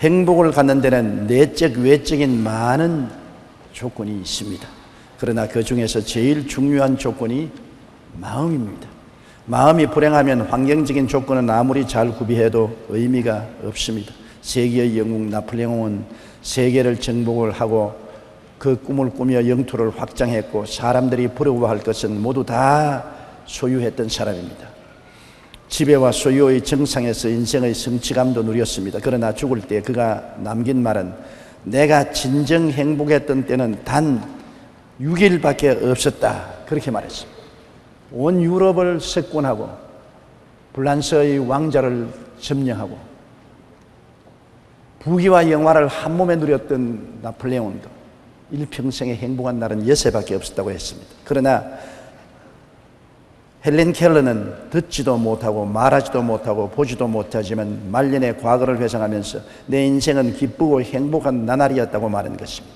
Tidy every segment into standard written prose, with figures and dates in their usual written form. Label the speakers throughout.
Speaker 1: 행복을 갖는 데는 내적, 외적인 많은 조건이 있습니다. 그러나 그 중에서 제일 중요한 조건이 마음입니다. 마음이 불행하면 환경적인 조건은 아무리 잘 구비해도 의미가 없습니다. 세계의 영웅 나폴레옹은 세계를 정복을 하고 그 꿈을 꾸며 영토를 확장했고 사람들이 부러워할 것은 모두 다 소유했던 사람입니다. 지배와 소유의 정상에서 인생의 성취감도 누렸습니다. 그러나 죽을 때 그가 남긴 말은 내가 진정 행복했던 때는 단 6일밖에 없었다, 그렇게 말했습니다. 온 유럽을 석권하고 프랑스의 왕자를 점령하고 부귀와 영화를 한 몸에 누렸던 나폴레옹도 일평생에 행복한 날은 6회밖에 없었다고 했습니다. 그러나 헬렌 켈러는 듣지도 못하고 말하지도 못하고 보지도 못하지만 말년의 과거를 회상하면서 내 인생은 기쁘고 행복한 나날이었다고 말한 것입니다.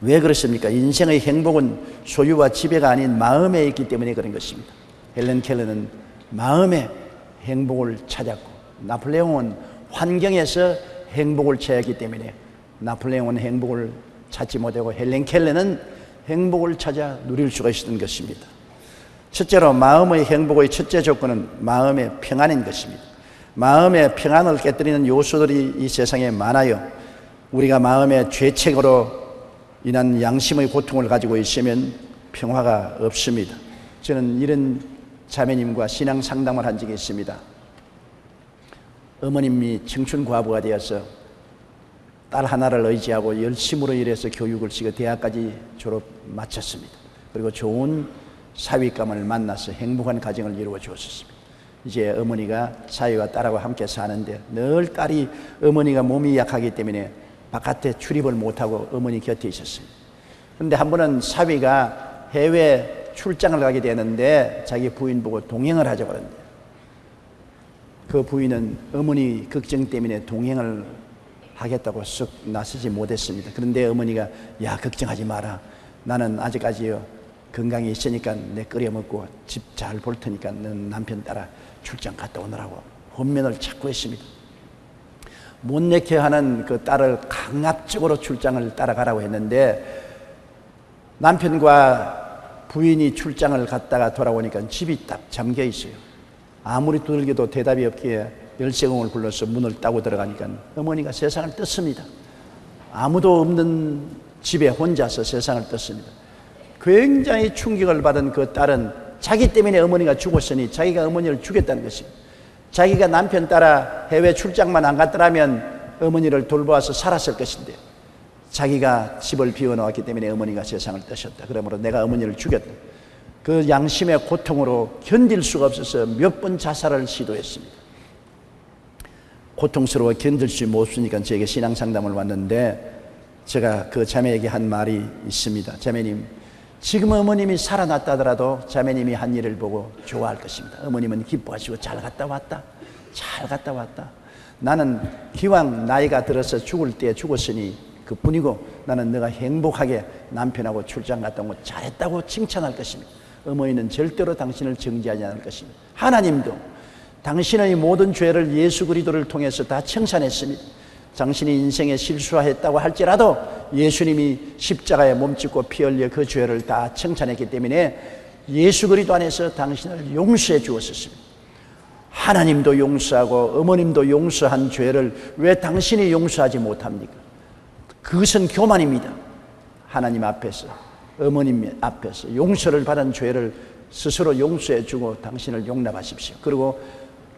Speaker 1: 왜 그렇습니까? 인생의 행복은 소유와 지배가 아닌 마음에 있기 때문에 그런 것입니다. 헬렌 켈러는 마음의 행복을 찾았고 나폴레옹은 환경에서 행복을 찾았기 때문에 나폴레옹은 행복을 찾지 못하고 헬렌 켈러는 행복을 찾아 누릴 수가 있었던 것입니다. 첫째로 마음의 행복의 첫째 조건은 마음의 평안인 것입니다. 마음의 평안을 깨뜨리는 요소들이 이 세상에 많아요. 우리가 마음의 죄책으로 인한 양심의 고통을 가지고 있으면 평화가 없습니다. 저는 이런 자매님과 신앙 상담을 한 적이 있습니다. 어머님이 청춘 과부가 되어서 딸 하나를 의지하고 열심으로 일해서 교육을 시켜 대학까지 졸업 마쳤습니다. 그리고 좋은 사위감을 만나서 행복한 가정을 이루어 주었습니다. 이제 어머니가 사위와 딸하고 함께 사는데 늘 딸이 어머니가 몸이 약하기 때문에 바깥에 출입을 못하고 어머니 곁에 있었습니다. 그런데 한 번은 사위가 해외 출장을 가게 되는데 자기 부인 보고 동행을 하자고 그러는데 그 부인은 어머니 걱정 때문에 동행을 하겠다고 쑥 나서지 못했습니다. 그런데 어머니가 야, 걱정하지 마라. 나는 아직까지요 건강이 있으니까 내 끓여 먹고 집 잘 볼 테니까 넌 남편 따라 출장 갔다 오느라고 혼면을 자꾸 했습니다. 못 내게 하는 그 딸을 강압적으로 출장을 따라가라고 했는데 남편과 부인이 출장을 갔다가 돌아오니까 집이 딱 잠겨 있어요. 아무리 두들겨도 대답이 없기에 열쇠공을 불러서 문을 따고 들어가니까 어머니가 세상을 떴습니다. 아무도 없는 집에 혼자서 세상을 떴습니다. 굉장히 충격을 받은 그 딸은 자기 때문에 어머니가 죽었으니 자기가 어머니를 죽였다는 것입니다. 자기가 남편 따라 해외 출장만 안 갔더라면 어머니를 돌보아서 살았을 것인데 자기가 집을 비워놓았기 때문에 어머니가 세상을 떠셨다. 그러므로 내가 어머니를 죽였다. 그 양심의 고통으로 견딜 수가 없어서 몇 번 자살을 시도했습니다. 고통스러워 견딜 수 없으니까 저에게 신앙 상담을 왔는데 제가 그 자매에게 한 말이 있습니다. 자매님, 지금 어머님이 살아났다더라도 자매님이 한 일을 보고 좋아할 것입니다. 어머님은 기뻐하시고 잘 갔다 왔다. 잘 갔다 왔다. 나는 기왕 나이가 들어서 죽을 때 죽었으니 그뿐이고 나는 내가 행복하게 남편하고 출장 갔다 온 거 잘했다고 칭찬할 것입니다. 어머니는 절대로 당신을 정죄하지 않을 것입니다. 하나님도 당신의 모든 죄를 예수 그리스도를 통해서 다 청산했습니다. 당신이 인생에 실수했다고 할지라도 예수님이 십자가에 몸짓고 피 흘려 그 죄를 다 청산했기 때문에 예수 그리스도 안에서 당신을 용서해 주었습니다. 하나님도 용서하고 어머님도 용서한 죄를 왜 당신이 용서하지 못합니까? 그것은 교만입니다. 하나님 앞에서 어머님 앞에서 용서를 받은 죄를 스스로 용서해 주고 당신을 용납하십시오. 그리고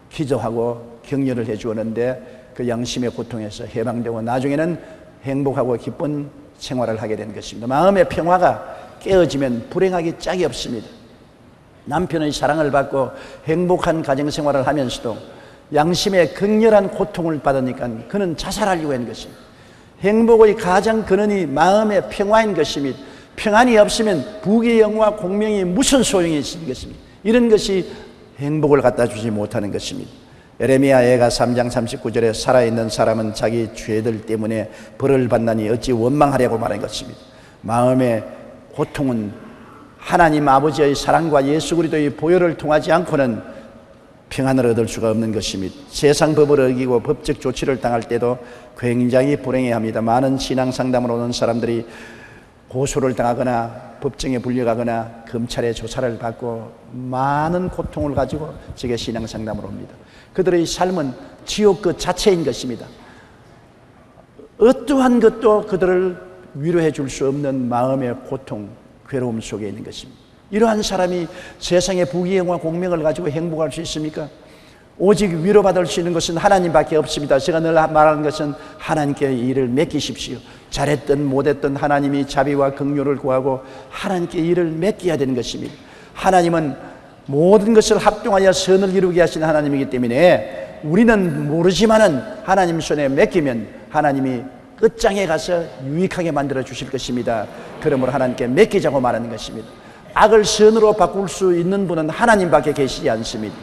Speaker 1: 기도하고 격려를 해 주었는데 그 양심의 고통에서 해방되고 나중에는 행복하고 기쁜 생활을 하게 된 것입니다. 마음의 평화가 깨어지면 불행하기 짝이 없습니다. 남편의 사랑을 받고 행복한 가정생활을 하면서도 양심의 극렬한 고통을 받으니까 그는 자살하려고 하는 것입니다. 행복의 가장 근원이 마음의 평화인 것입니다. 평안이 없으면 부귀 영화 공명이 무슨 소용이 있겠습니까? 이런 것이 행복을 갖다 주지 못하는 것입니다. 에레미야 예가 3장 39절에 살아있는 사람은 자기 죄들 때문에 벌을 받나니 어찌 원망하려고 말한 것입니다. 마음의 고통은 하나님 아버지의 사랑과 예수 그리스도의 보혈을 통하지 않고는 평안을 얻을 수가 없는 것입니다. 세상 법을 어기고 법적 조치를 당할 때도 굉장히 불행해합니다. 많은 신앙 상담을 오는 사람들이 고소를 당하거나 법정에 불려가거나 검찰의 조사를 받고 많은 고통을 가지고 제게 신앙 상담을 옵니다. 그들의 삶은 지옥 그 자체인 것입니다. 어떠한 것도 그들을 위로해 줄 수 없는 마음의 고통, 괴로움 속에 있는 것입니다. 이러한 사람이 세상의 부귀영화 공명을 가지고 행복할 수 있습니까? 오직 위로받을 수 있는 것은 하나님밖에 없습니다. 제가 늘 말하는 것은 하나님께 일을 맡기십시오. 잘했든 못했든 하나님이 자비와 긍휼을 구하고 하나님께 일을 맡겨야 되는 것입니다. 하나님은 모든 것을 합동하여 선을 이루게 하시는 하나님이기 때문에 우리는 모르지만은 하나님 손에 맡기면 하나님이 끝장에 가서 유익하게 만들어 주실 것입니다. 그러므로 하나님께 맡기자고 말하는 것입니다. 악을 선으로 바꿀 수 있는 분은 하나님밖에 계시지 않습니다.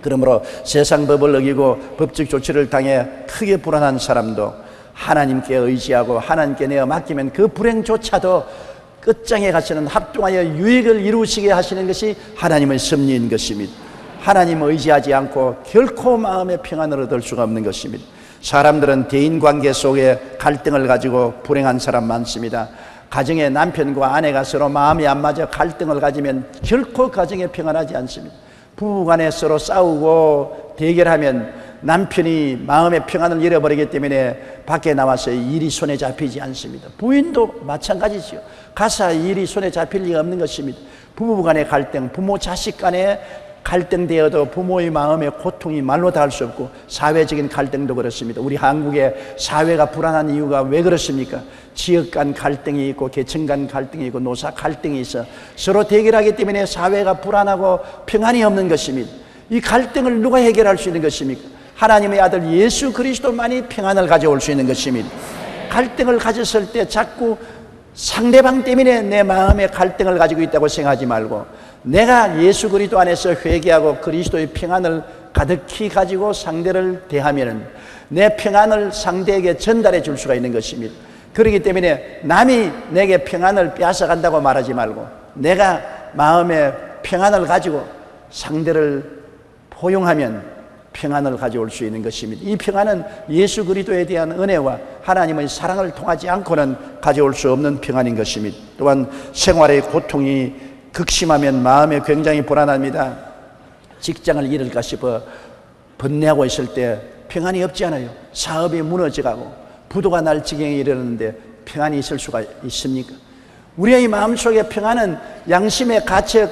Speaker 1: 그러므로 세상 법을 어기고 법적 조치를 당해 크게 불안한 사람도 하나님께 의지하고 하나님께 내어 맡기면 그 불행조차도 끝장에 가시는 합동하여 유익을 이루시게 하시는 것이 하나님의 섭리인 것입니다. 하나님 의지하지 않고 결코 마음의 평안을 얻을 수가 없는 것입니다. 사람들은 대인관계 속에 갈등을 가지고 불행한 사람 많습니다. 가정의 남편과 아내가 서로 마음이 안 맞아 갈등을 가지면 결코 가정에 평안하지 않습니다. 부부간에 서로 싸우고 대결하면 남편이 마음의 평안을 잃어버리기 때문에 밖에 나와서 일이 손에 잡히지 않습니다. 부인도 마찬가지죠. 가사 일이 손에 잡힐 리가 없는 것입니다. 부부간의 갈등, 부모 자식 간의 갈등되어도 부모의 마음의 고통이 말로 다 할 수 없고 사회적인 갈등도 그렇습니다. 우리 한국의 사회가 불안한 이유가 왜 그렇습니까? 지역 간 갈등이 있고 계층 간 갈등이 있고 노사 갈등이 있어 서로 대결하기 때문에 사회가 불안하고 평안이 없는 것입니다. 이 갈등을 누가 해결할 수 있는 것입니까? 하나님의 아들 예수 그리스도만이 평안을 가져올 수 있는 것입니다. 갈등을 가졌을 때 자꾸 상대방 때문에 내 마음에 갈등을 가지고 있다고 생각하지 말고 내가 예수 그리스도 안에서 회개하고 그리스도의 평안을 가득히 가지고 상대를 대하면 내 평안을 상대에게 전달해 줄 수가 있는 것입니다. 그렇기 때문에 남이 내게 평안을 빼앗아간다고 말하지 말고 내가 마음에 평안을 가지고 상대를 포용하면 평안을 가져올 수 있는 것입니다. 이 평안은 예수 그리스도에 대한 은혜와 하나님의 사랑을 통하지 않고는 가져올 수 없는 평안인 것입니다. 또한 생활의 고통이 극심하면 마음에 굉장히 불안합니다. 직장을 잃을까 싶어 번뇌하고 있을 때 평안이 없지 않아요. 사업이 무너져가고 부도가 날 지경에 이르는데 평안이 있을 수가 있습니까? 우리의 마음속에 평안은 양심의 가책,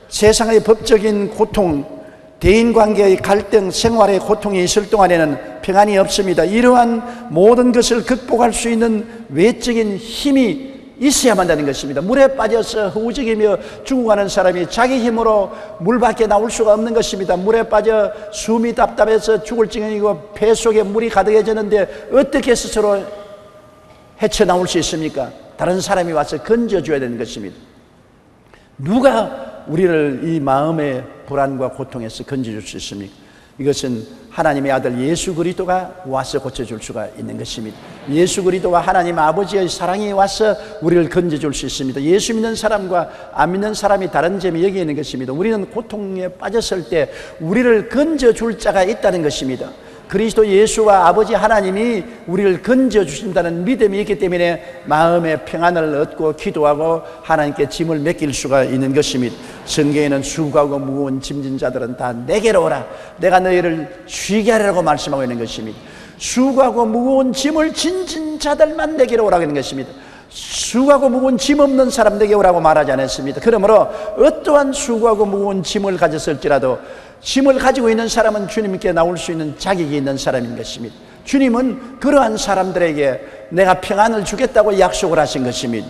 Speaker 1: 세상의 법적인 고통, 대인관계의 갈등, 생활의 고통이 있을 동안에는 평안이 없습니다. 이러한 모든 것을 극복할 수 있는 외적인 힘이 있어야만 한다는 것입니다. 물에 빠져서 허우적이며 죽어가는 사람이 자기 힘으로 물 밖에 나올 수가 없는 것입니다. 물에 빠져 숨이 답답해서 죽을 지경이고 배 속에 물이 가득해졌는데 어떻게 스스로 헤쳐나올 수 있습니까? 다른 사람이 와서 건져줘야 되는 것입니다. 누가 우리를 이 마음의 불안과 고통에서 건져줄 수 있습니까? 이것은 하나님의 아들 예수 그리스도가 와서 고쳐줄 수가 있는 것입니다. 예수 그리스도와 하나님 아버지의 사랑이 와서 우리를 건져줄 수 있습니다. 예수 믿는 사람과 안 믿는 사람이 다른 점이 여기 있는 것입니다. 우리는 고통에 빠졌을 때 우리를 건져줄 자가 있다는 것입니다. 그리스도 예수와 아버지 하나님이 우리를 건져주신다는 믿음이 있기 때문에 마음의 평안을 얻고 기도하고 하나님께 짐을 맡길 수가 있는 것입니다. 성경에는 수고하고 무거운 짐진 자들은 다 내게로 오라, 내가 너희를 쉬게 하리라고 말씀하고 있는 것입니다. 수고하고 무거운 짐을 진진 자들만 내게로 오라고 하는 것입니다. 수고하고 무거운 짐 없는 사람에게 오라고 말하지 않았습니다. 그러므로 어떠한 수고하고 무거운 짐을 가졌을지라도 짐을 가지고 있는 사람은 주님께 나올 수 있는 자격이 있는 사람인 것입니다. 주님은 그러한 사람들에게 내가 평안을 주겠다고 약속을 하신 것입니다.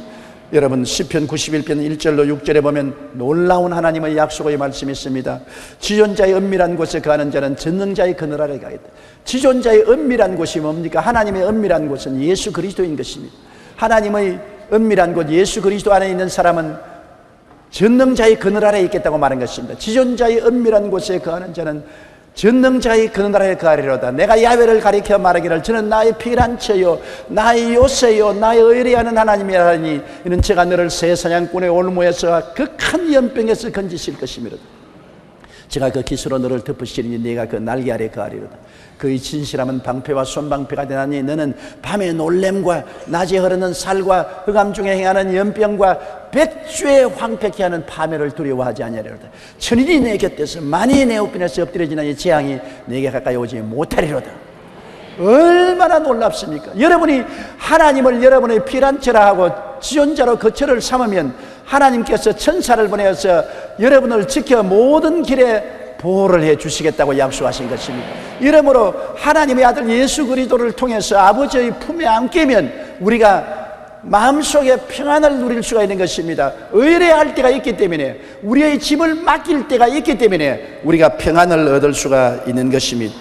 Speaker 1: 여러분 시편 91편 1절로 6절에 보면 놀라운 하나님의 약속의 말씀이 있습니다. 지존자의 은밀한 곳에 거하는 자는 전능자의 그늘 아래 가겠다. 지존자의 은밀한 곳이 뭡니까? 하나님의 은밀한 곳은 예수 그리스도인 것입니다. 하나님의 은밀한 곳 예수 그리스도 안에 있는 사람은 전능자의 그늘 아래에 있겠다고 말한 것입니다. 지존자의 은밀한 곳에 거하는 자는 전능자의 그늘 아래에 거하리로다. 내가 야훼를 가리켜 말하기를 저는 나의 피난처요 나의 요새요 나의 의뢰하는 하나님이라니 이는 제가 너를 새 사냥꾼의 올무에서 극한 연병에서 건지실 것이미로다. 제가 그 기수로 너를 덮으시리니 네가 그 날개 아래 거하리로다. 그의 진실함은 방패와 손방패가 되나니 너는 밤의 놀램과 낮에 흐르는 살과 흑암 중에 행하는 연병과 백주에 황폐케 하는 파멸을 두려워하지 아니하리로다. 천일이 내 곁에서 만이 내 우편에서 엎드려지나니 재앙이 내게 가까이 오지 못하리로다. 얼마나 놀랍습니까? 여러분이 하나님을 여러분의 피난처라 하고 지존자로 거처를 삼으면 하나님께서 천사를 보내어서 여러분을 지켜 모든 길에 보호를 해 주시겠다고 약속하신 것입니다. 이러므로 하나님의 아들 예수 그리스도를 통해서 아버지의 품에 안기면 우리가 마음속에 평안을 누릴 수가 있는 것입니다. 의뢰할 때가 있기 때문에, 우리의 짐을 맡길 때가 있기 때문에 우리가 평안을 얻을 수가 있는 것입니다.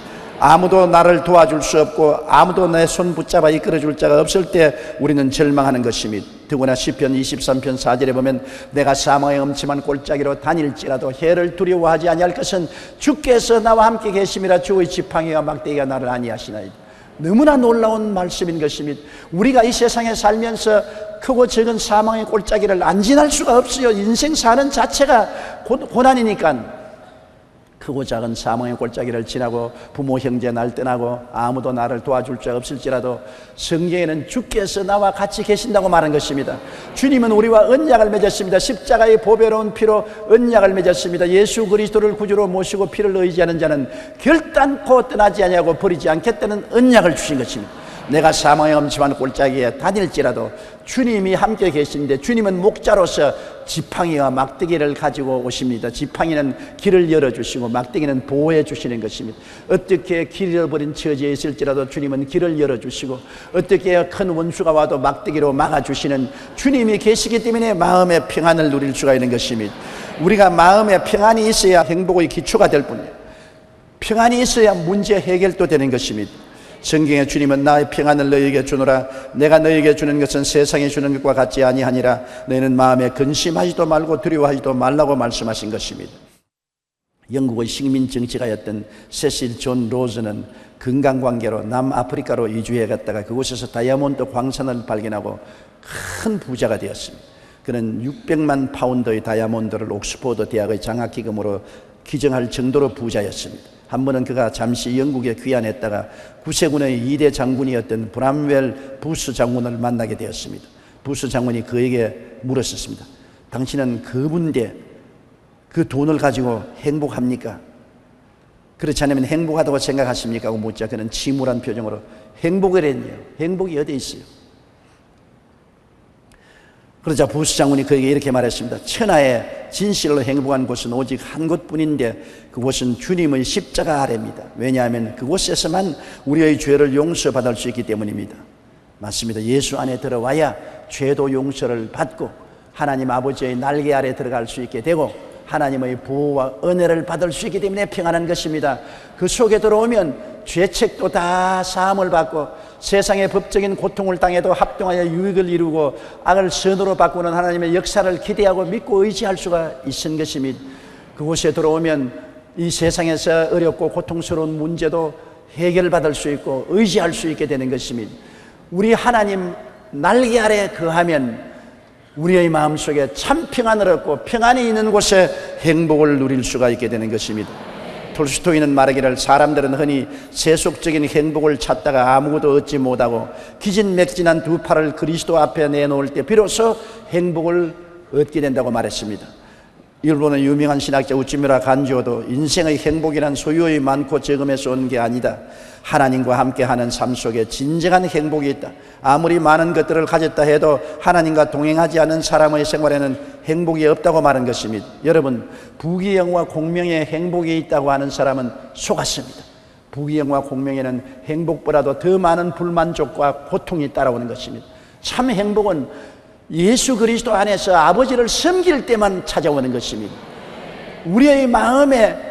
Speaker 1: 아무도 나를 도와줄 수 없고 아무도 내 손 붙잡아 이끌어줄 자가 없을 때 우리는 절망하는 것입니다. 더구나 시편 23편 4절에 보면 내가 사망의 음침한 골짜기로 다닐지라도 해를 두려워하지 아니할 것은 주께서 나와 함께 계심이라. 주의 지팡이와 막대기가 나를 안위하시나이다. 너무나 놀라운 말씀인 것입니다. 우리가 이 세상에 살면서 크고 적은 사망의 골짜기를 안 지날 수가 없어요. 인생 사는 자체가 고난이니까. 크고 작은 사망의 골짜기를 지나고 부모 형제 날 떠나고 아무도 나를 도와줄 자 없을지라도 성경에는 주께서 나와 같이 계신다고 말한 것입니다. 주님은 우리와 언약을 맺었습니다. 십자가의 보배로운 피로 언약을 맺었습니다. 예수 그리스도를 구주로 모시고 피를 의지하는 자는 결단코 떠나지 아니하고 버리지 않겠다는 언약을 주신 것입니다. 내가 사망의 엄침한 골짜기에 다닐지라도 주님이 함께 계시는데, 주님은 목자로서 지팡이와 막대기를 가지고 오십니다. 지팡이는 길을 열어주시고 막대기는 보호해 주시는 것입니다. 어떻게 길 잃어버린 처지에 있을지라도 주님은 길을 열어주시고, 어떻게 큰 원수가 와도 막대기로 막아주시는 주님이 계시기 때문에 마음의 평안을 누릴 수가 있는 것입니다. 우리가 마음에 평안이 있어야 행복의 기초가 될 뿐이에요. 평안이 있어야 문제 해결도 되는 것입니다. 성경에 주님은 나의 평안을 너희에게 주노라. 내가 너희에게 주는 것은 세상에 주는 것과 같지 아니하니라. 너희는 마음에 근심하지도 말고 두려워하지도 말라고 말씀하신 것입니다. 영국의 식민 정치가였던 세실 존 로즈는 건강관계로 남아프리카로 이주해 갔다가 그곳에서 다이아몬드 광산을 발견하고 큰 부자가 되었습니다. 그는 600만 파운드의 다이아몬드를 옥스퍼드 대학의 장학기금으로 기증할 정도로 부자였습니다. 한 번은 그가 잠시 영국에 귀환했다가 구세군의 2대 장군이었던 브람웰 부스 장군을 만나게 되었습니다. 부스 장군이 그에게 물었었습니다. 당신은 그분인데 그 돈을 가지고 행복합니까? 그렇지 않으면 행복하다고 생각하십니까? 하고 묻자 그는 침울한 표정으로 행복이랬네요. 행복이 어디 있어요? 그러자 부스 장군이 그에게 이렇게 말했습니다. 천하에 진실로 행복한 곳은 오직 한 곳뿐인데 그곳은 주님의 십자가 아래입니다. 왜냐하면 그곳에서만 우리의 죄를 용서받을 수 있기 때문입니다. 맞습니다. 예수 안에 들어와야 죄도 용서를 받고 하나님 아버지의 날개 아래 들어갈 수 있게 되고 하나님의 보호와 은혜를 받을 수 있기 때문에 평안한 것입니다. 그 속에 들어오면 죄책도 다 사함을 받고 세상의 법적인 고통을 당해도 합동하여 유익을 이루고 악을 선으로 바꾸는 하나님의 역사를 기대하고 믿고 의지할 수가 있는 것입니다. 그곳에 들어오면 이 세상에서 어렵고 고통스러운 문제도 해결받을 수 있고 의지할 수 있게 되는 것입니다. 우리 하나님 날개 아래 거하면 우리의 마음속에 참 평안을 얻고 평안이 있는 곳에 행복을 누릴 수가 있게 되는 것입니다. 톨스토이는 말하기를 사람들은 흔히 세속적인 행복을 찾다가 아무것도 얻지 못하고 기진맥진한 두 팔을 그리스도 앞에 내놓을 때 비로소 행복을 얻게 된다고 말했습니다. 일본의 유명한 신학자 우치무라 간지오도 인생의 행복이란 소유의 많고 적음에서 온 게 아니다. 하나님과 함께하는 삶 속에 진정한 행복이 있다. 아무리 많은 것들을 가졌다 해도 하나님과 동행하지 않은 사람의 생활에는 행복이 없다고 말한 것입니다. 여러분, 부귀영화 공명에 행복이 있다고 하는 사람은 속았습니다. 부귀영화 공명에는 행복보다도 더 많은 불만족과 고통이 따라오는 것입니다. 참 행복은 예수 그리스도 안에서 아버지를 섬길 때만 찾아오는 것입니다. 우리의 마음에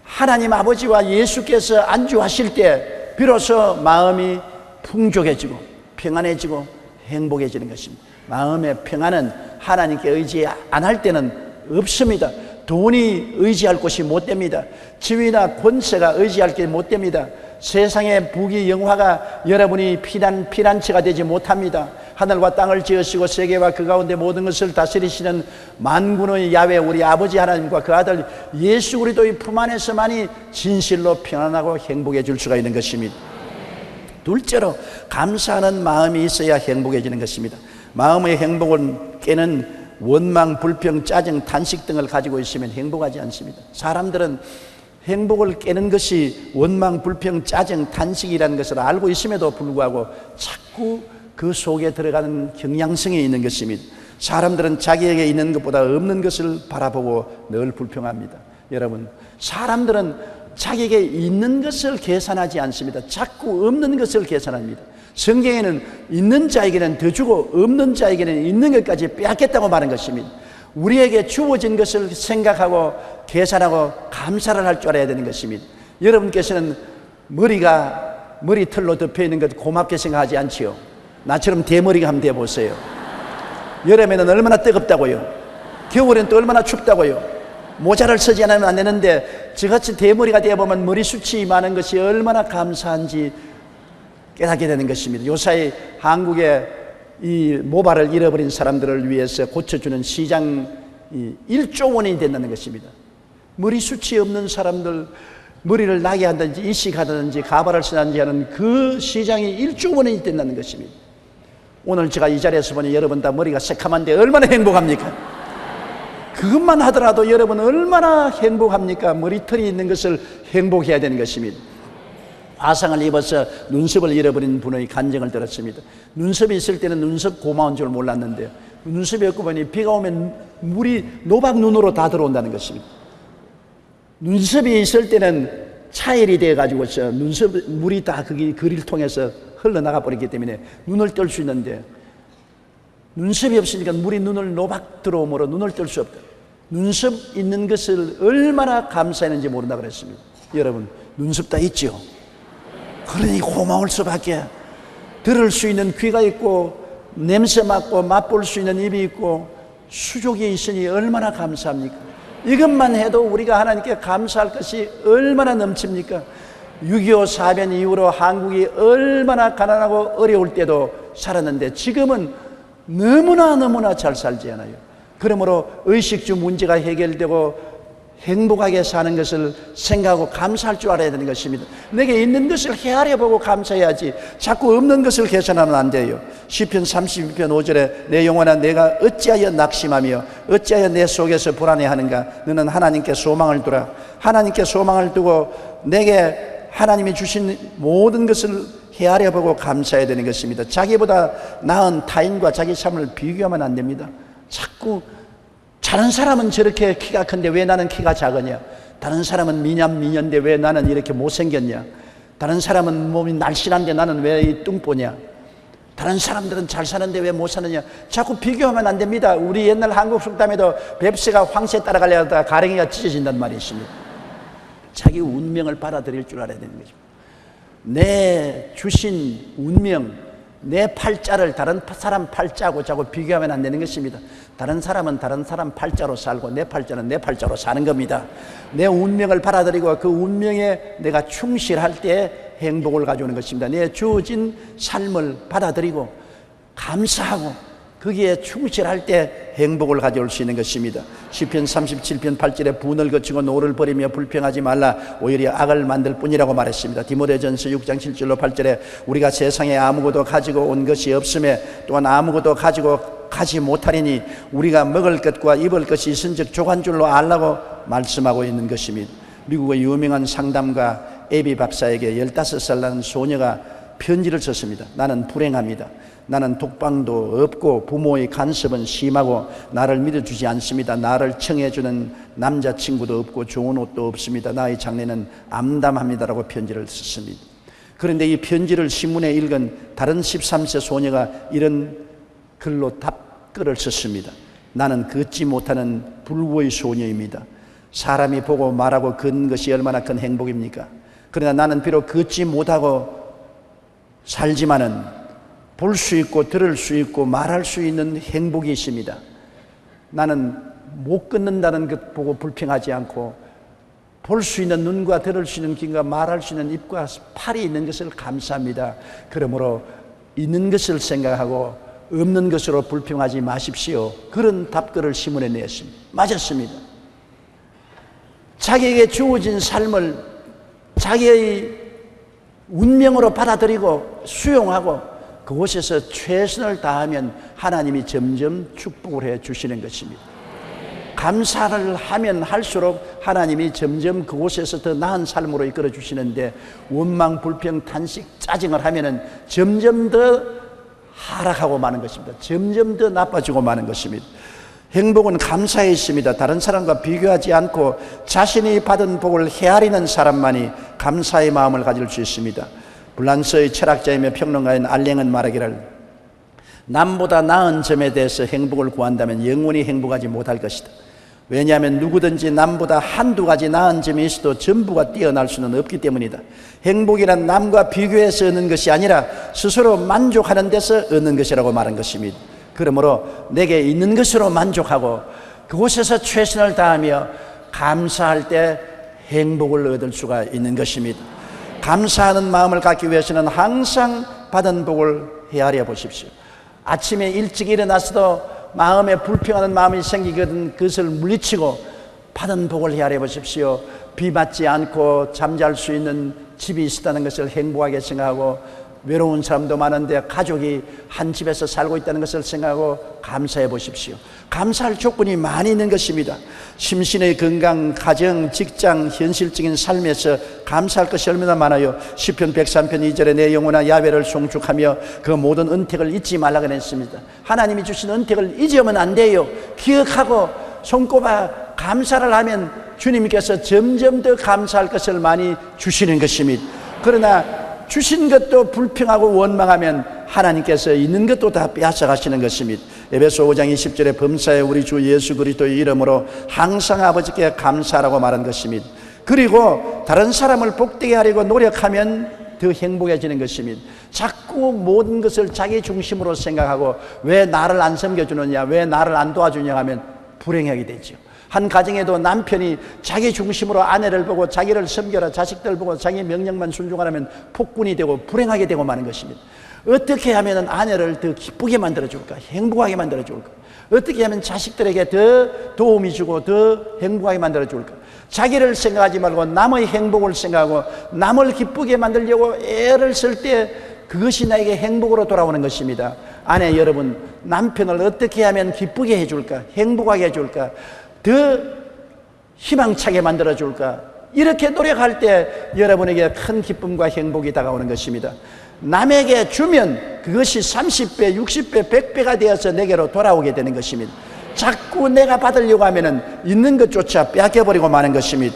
Speaker 1: 하나님 아버지와 예수께서 안주하실 때 비로소 마음이 풍족해지고 평안해지고 행복해지는 것입니다. 마음의 평안은 하나님께 의지 안 할 때는 없습니다. 돈이 의지할 곳이 못 됩니다. 지위나 권세가 의지할 게 못 됩니다. 세상의 부귀 영화가 여러분이 피난처가 되지 못합니다. 하늘과 땅을 지으시고 세계와 그 가운데 모든 것을 다스리시는 만군의 야훼 우리 아버지 하나님과 그 아들 예수 그리스도의 품 안에서만이 진실로 편안하고 행복해질 수가 있는 것입니다. 둘째로 감사하는 마음이 있어야 행복해지는 것입니다. 마음의 행복은 깨는 원망, 불평, 짜증, 탄식 등을 가지고 있으면 행복하지 않습니다. 사람들은 행복을 깨는 것이 원망, 불평, 짜증, 탄식이라는 것을 알고 있음에도 불구하고 자꾸 그 속에 들어가는 경향성이 있는 것입니다. 사람들은 자기에게 있는 것보다 없는 것을 바라보고 늘 불평합니다. 여러분, 사람들은 자기에게 있는 것을 계산하지 않습니다. 자꾸 없는 것을 계산합니다. 성경에는 있는 자에게는 더 주고 없는 자에게는 있는 것까지 빼앗겠다고 말한 것입니다. 우리에게 주어진 것을 생각하고 계산하고 감사를 할 줄 알아야 되는 것입니다. 여러분께서는 머리털로 덮여 있는 것 고맙게 생각하지 않지요? 나처럼 대머리가 한번 돼보세요. 여름에는 얼마나 뜨겁다고요? 겨울에는 또 얼마나 춥다고요? 모자를 쓰지 않으면 안 되는데 저같이 대머리가 되어보면 머리숱이 많은 것이 얼마나 감사한지 깨닫게 되는 것입니다. 요사이 한국의 이 모발을 잃어버린 사람들을 위해서 고쳐주는 시장이 1조 원이 된다는 것입니다. 머리숱이 없는 사람들, 머리를 나게 한다든지 이식하든지 가발을 쓰든지 하는 그 시장이 1조 원이 된다는 것입니다. 오늘 제가 이 자리에서 보니 여러분 다 머리가 새카만데 얼마나 행복합니까? 그것만 하더라도 여러분 얼마나 행복합니까? 머리털이 있는 것을 행복해야 되는 것입니다. 화상을 입어서 눈썹을 잃어버린 분의 간증을 들었습니다. 눈썹이 있을 때는 눈썹 고마운 줄 몰랐는데요, 눈썹이 없고 보니 비가 오면 물이 노박 눈으로 다 들어온다는 것입니다. 눈썹이 있을 때는 차일이 돼가지고 눈썹 물이 다 거리를 통해서 흘러나가 버리기 때문에 눈을 뜰 수 있는데, 눈썹이 없으니까 물이 눈을 노박 들어오므로 눈을 뜰 수 없다. 눈썹 있는 것을 얼마나 감사했는지 모른다 그랬습니다. 여러분, 눈썹 다 있죠? 그러니 고마울 수밖에. 들을 수 있는 귀가 있고 냄새 맡고 맛볼 수 있는 입이 있고 수족이 있으니 얼마나 감사합니까? 이것만 해도 우리가 하나님께 감사할 것이 얼마나 넘칩니까? 6.25 사변 이후로 한국이 얼마나 가난하고 어려울 때도 살았는데 지금은 너무나 잘 살지 않아요. 그러므로 의식주 문제가 해결되고 행복하게 사는 것을 생각하고 감사할 줄 알아야 되는 것입니다. 내게 있는 것을 헤아려보고 감사해야지 자꾸 없는 것을 계산하면 안 돼요. 시편 32편 5절에 내 영혼아 내가 어찌하여 낙심하며 어찌하여 내 속에서 불안해하는가. 너는 하나님께 소망을 두라. 하나님께 소망을 두고 내게 하나님이 주신 모든 것을 헤아려보고 감사해야 되는 것입니다. 자기보다 나은 타인과 자기 삶을 비교하면 안 됩니다. 자꾸 다른 사람은 저렇게 키가 큰데 왜 나는 키가 작으냐? 다른 사람은 미년인데 왜 나는 이렇게 못생겼냐? 다른 사람은 몸이 날씬한데 나는 왜 이 뚱보냐? 다른 사람들은 잘 사는데 왜 못 사느냐? 자꾸 비교하면 안 됩니다. 우리 옛날 한국 속담에도 뱁새가 황새 따라가려 하다가 가랭이가 찢어진단 말이 있습니다. 자기 운명을 받아들일 줄 알아야 되는 거죠. 내 주신 운명, 내 팔자를 다른 사람 팔자하고 자꾸 비교하면 안 되는 것입니다. 다른 사람은 다른 사람 팔자로 살고 내 팔자는 내 팔자로 사는 겁니다. 내 운명을 받아들이고 그 운명에 내가 충실할 때 행복을 가져오는 것입니다. 내 주어진 삶을 받아들이고 감사하고 거기에 충실할 때 행복을 가져올 수 있는 것입니다. 시편 37편 8절에 분을 거치고 노를 버리며 불평하지 말라 오히려 악을 만들 뿐이라고 말했습니다. 디모데전서 6장 7절로 8절에 우리가 세상에 아무것도 가지고 온 것이 없음에 또한 아무것도 가지고 가지 못하리니 우리가 먹을 것과 입을 것이 있은즉 족한 줄로 알라고 말씀하고 있는 것입니다. 미국의 유명한 상담가 에비 박사에게 15살 나는 소녀가 편지를 썼습니다. 나는 불행합니다. 나는 독방도 없고 부모의 간섭은 심하고 나를 믿어주지 않습니다. 나를 청해주는 남자친구도 없고 좋은 옷도 없습니다. 나의 장래는 암담합니다라고 편지를 썼습니다. 그런데 이 편지를 신문에 읽은 다른 13세 소녀가 이런 글로 답글을 썼습니다. 나는 걷지 못하는 불구의 소녀입니다. 사람이 보고 말하고 걷는 것이 얼마나 큰 행복입니까? 그러나 나는 비록 걷지 못하고 살지만은 볼 수 있고 들을 수 있고 말할 수 있는 행복이 있습니다. 나는 못 걷는다는 것 보고 불평하지 않고 볼 수 있는 눈과 들을 수 있는 귀가 말할 수 있는 입과 팔이 있는 것을 감사합니다. 그러므로 있는 것을 생각하고 없는 것으로 불평하지 마십시오. 그런 답글을 신문에 냈습니다. 맞았습니다. 자기에게 주어진 삶을 자기의 운명으로 받아들이고 수용하고 그곳에서 최선을 다하면 하나님이 점점 축복을 해 주시는 것입니다. 감사를 하면 할수록 하나님이 점점 그곳에서 더 나은 삶으로 이끌어 주시는데 원망, 불평, 탄식, 짜증을 하면은 점점 더 하락하고 마는 것입니다. 점점 더 나빠지고 마는 것입니다. 행복은 감사에 있습니다. 다른 사람과 비교하지 않고 자신이 받은 복을 헤아리는 사람만이 감사의 마음을 가질 수 있습니다. 불란서의 철학자이며 평론가인 알랭은 말하기를 남보다 나은 점에 대해서 행복을 구한다면 영원히 행복하지 못할 것이다. 왜냐하면 누구든지 남보다 한두 가지 나은 점이 있어도 전부가 뛰어날 수는 없기 때문이다. 행복이란 남과 비교해서 얻는 것이 아니라 스스로 만족하는 데서 얻는 것이라고 말한 것입니다. 그러므로 내게 있는 것으로 만족하고 그곳에서 최선을 다하며 감사할 때 행복을 얻을 수가 있는 것입니다. 감사하는 마음을 갖기 위해서는 항상 받은 복을 헤아려 보십시오. 아침에 일찍 일어나서도 마음에 불평하는 마음이 생기거든 그것을 물리치고 받은 복을 헤아려 보십시오. 비 맞지 않고 잠잘 수 있는 집이 있다는 것을 행복하게 생각하고 외로운 사람도 많은데 가족이 한 집에서 살고 있다는 것을 생각하고 감사해 보십시오. 감사할 조건이 많이 있는 것입니다. 심신의 건강, 가정, 직장, 현실적인 삶에서 감사할 것이 얼마나 많아요. 시편 103편 2절에 내 영혼아 야훼를 송축하며 그 모든 은택을 잊지 말라고 했습니다. 하나님이 주신 은택을 잊으면 안 돼요. 기억하고 손꼽아 감사를 하면 주님께서 점점 더 감사할 것을 많이 주시는 것입니다. 그러나 주신 것도 불평하고 원망하면 하나님께서 있는 것도 다 빼앗아가시는 것입니다. 에베소 5장 20절에 범사에 우리 주 예수 그리스도의 이름으로 항상 아버지께 감사하라고 말한 것입니다. 그리고 다른 사람을 복되게 하려고 노력하면 더 행복해지는 것입니다. 자꾸 모든 것을 자기 중심으로 생각하고 왜 나를 안 섬겨주느냐, 왜 나를 안 도와주냐 하면 불행하게 되죠. 한 가정에도 남편이 자기 중심으로 아내를 보고 자기를 섬겨라, 자식들 보고 자기 명령만 순종하라면 폭군이 되고 불행하게 되고 마는 것입니다. 어떻게 하면 아내를 더 기쁘게 만들어줄까, 행복하게 만들어줄까, 어떻게 하면 자식들에게 더 도움이 주고 더 행복하게 만들어줄까. 자기를 생각하지 말고 남의 행복을 생각하고 남을 기쁘게 만들려고 애를 쓸 때 그것이 나에게 행복으로 돌아오는 것입니다. 아내 여러분, 남편을 어떻게 하면 기쁘게 해줄까, 행복하게 해줄까, 더 희망차게 만들어줄까, 이렇게 노력할 때 여러분에게 큰 기쁨과 행복이 다가오는 것입니다. 남에게 주면 그것이 30배, 60배, 100배가 되어서 내게로 돌아오게 되는 것입니다. 자꾸 내가 받으려고 하면 있는 것조차 빼앗겨버리고 마는 것입니다.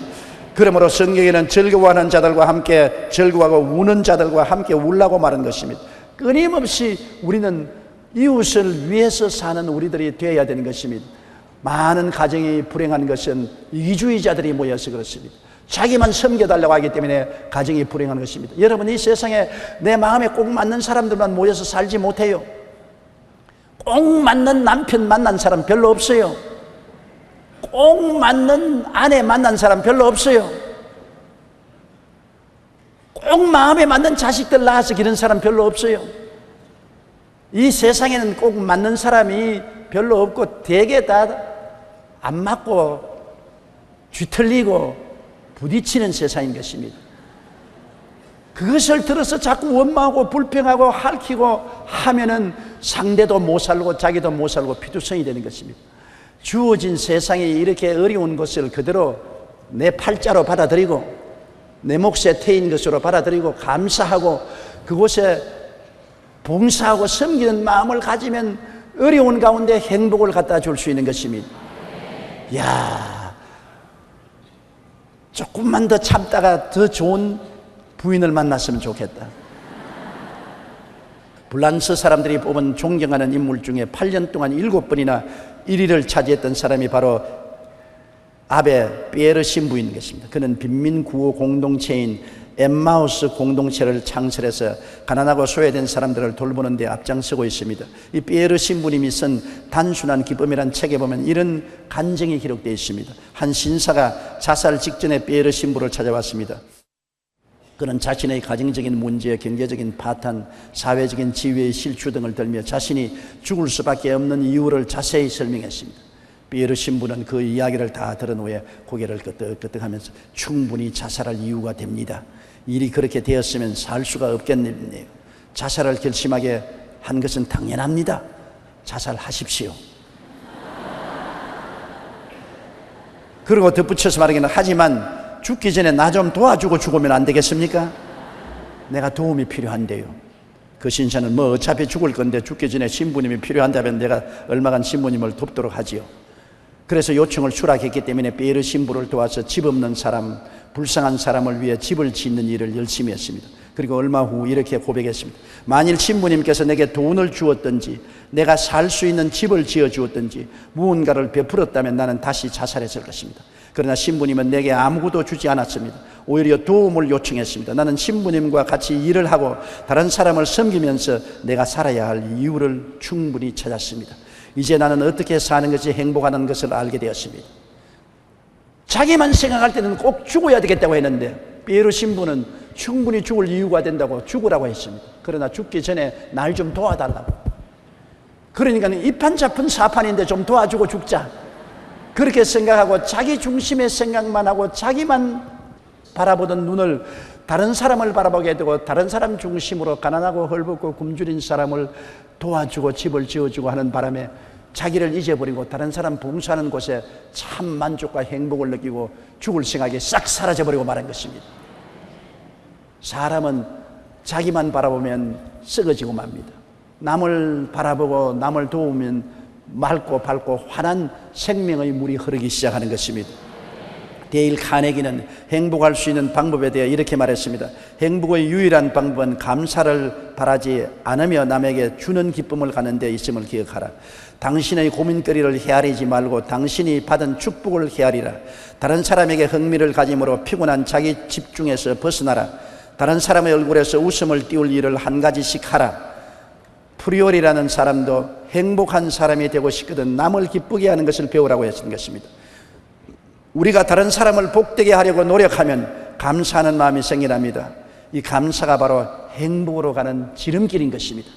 Speaker 1: 그러므로 성경에는 즐거워하는 자들과 함께 즐거워하고 우는 자들과 함께 울라고 말한 것입니다. 끊임없이 우리는 이웃을 위해서 사는 우리들이 되어야 되는 것입니다. 많은 가정이 불행한 것은 이기주의자들이 모여서 그렇습니다. 자기만 섬겨달라고 하기 때문에 가정이 불행한 것입니다. 여러분, 이 세상에 내 마음에 꼭 맞는 사람들만 모여서 살지 못해요. 꼭 맞는 남편 만난 사람 별로 없어요. 꼭 맞는 아내 만난 사람 별로 없어요. 꼭 마음에 맞는 자식들 낳아서 기른 사람 별로 없어요. 이 세상에는 꼭 맞는 사람이 별로 없고 대개 다 안 맞고 뒤틀리고 부딪히는 세상인 것입니다. 그것을 들어서 자꾸 원망하고 불평하고 핥히고 하면은 상대도 못 살고 자기도 못 살고 피투성이 되는 것입니다. 주어진 세상이 이렇게 어려운 것을 그대로 내 팔자로 받아들이고 내 몫에 태인 것으로 받아들이고 감사하고 그곳에 봉사하고 섬기는 마음을 가지면 어려운 가운데 행복을 갖다 줄 수 있는 것입니다. 야, 조금만 더 참다가 더 좋은 부인을 만났으면 좋겠다. 불란서 사람들이 뽑은 존경하는 인물 중에 8년 동안 7번이나 1위를 차지했던 사람이 바로 아베 피에르 신부인 것입니다. 그는 빈민구호 공동체인 엠마우스 공동체를 창설해서 가난하고 소외된 사람들을 돌보는 데 앞장서고 있습니다. 이 피에르 신부님이 쓴 단순한 기쁨이란 책에 보면 이런 간증이 기록되어 있습니다. 한 신사가 자살 직전에 피에르 신부를 찾아왔습니다. 그는 자신의 가정적인 문제, 경제적인 파탄, 사회적인 지위의 실추 등을 들며 자신이 죽을 수밖에 없는 이유를 자세히 설명했습니다. 피에르 신부는 그 이야기를 다 들은 후에 고개를 끄덕끄덕하면서 충분히 자살할 이유가 됩니다. 일이 그렇게 되었으면 살 수가 없겠네요. 자살을 결심하게 한 것은 당연합니다. 자살하십시오. 그리고 덧붙여서 말하기는 하지만 죽기 전에 나 좀 도와주고 죽으면 안 되겠습니까? 내가 도움이 필요한데요. 그 신사는 뭐 어차피 죽을 건데 죽기 전에 신부님이 필요한다면 내가 얼마간 신부님을 돕도록 하지요. 그래서 요청을 수락했기 때문에 피에르 신부를 도와서 집 없는 사람, 불쌍한 사람을 위해 집을 짓는 일을 열심히 했습니다. 그리고 얼마 후 이렇게 고백했습니다. 만일 신부님께서 내게 돈을 주었든지 내가 살 수 있는 집을 지어 주었든지 무언가를 베풀었다면 나는 다시 자살했을 것입니다. 그러나 신부님은 내게 아무것도 주지 않았습니다. 오히려 도움을 요청했습니다. 나는 신부님과 같이 일을 하고 다른 사람을 섬기면서 내가 살아야 할 이유를 충분히 찾았습니다. 이제 나는 어떻게 사는 것이 행복하다는 것을 알게 되었습니다. 자기만 생각할 때는 꼭 죽어야 되겠다고 했는데 피에르 신부는 충분히 죽을 이유가 된다고 죽으라고 했습니다. 그러나 죽기 전에 날 좀 도와달라고. 그러니까 이판 잡은 사판인데 좀 도와주고 죽자. 그렇게 생각하고 자기 중심의 생각만 하고 자기만 바라보던 눈을 다른 사람을 바라보게 되고 다른 사람 중심으로 가난하고 헐벗고 굶주린 사람을 도와주고 집을 지어주고 하는 바람에 자기를 잊어버리고 다른 사람 봉사하는 곳에 참 만족과 행복을 느끼고 죽을 생각이 싹 사라져버리고 말한 것입니다. 사람은 자기만 바라보면 썩어지고 맙니다. 남을 바라보고 남을 도우면 맑고 밝고 환한 생명의 물이 흐르기 시작하는 것입니다. 데일 카네기는 행복할 수 있는 방법에 대해 이렇게 말했습니다. 행복의 유일한 방법은 감사를 바라지 않으며 남에게 주는 기쁨을 갖는 데 있음을 기억하라. 당신의 고민거리를 헤아리지 말고 당신이 받은 축복을 헤아리라. 다른 사람에게 흥미를 가짐으로 피곤한 자기 집중에서 벗어나라. 다른 사람의 얼굴에서 웃음을 띄울 일을 한 가지씩 하라. 프리올이라는 사람도 행복한 사람이 되고 싶거든 남을 기쁘게 하는 것을 배우라고 했던 것입니다. 우리가 다른 사람을 복되게 하려고 노력하면 감사하는 마음이 생겨납니다. 이 감사가 바로 행복으로 가는 지름길인 것입니다.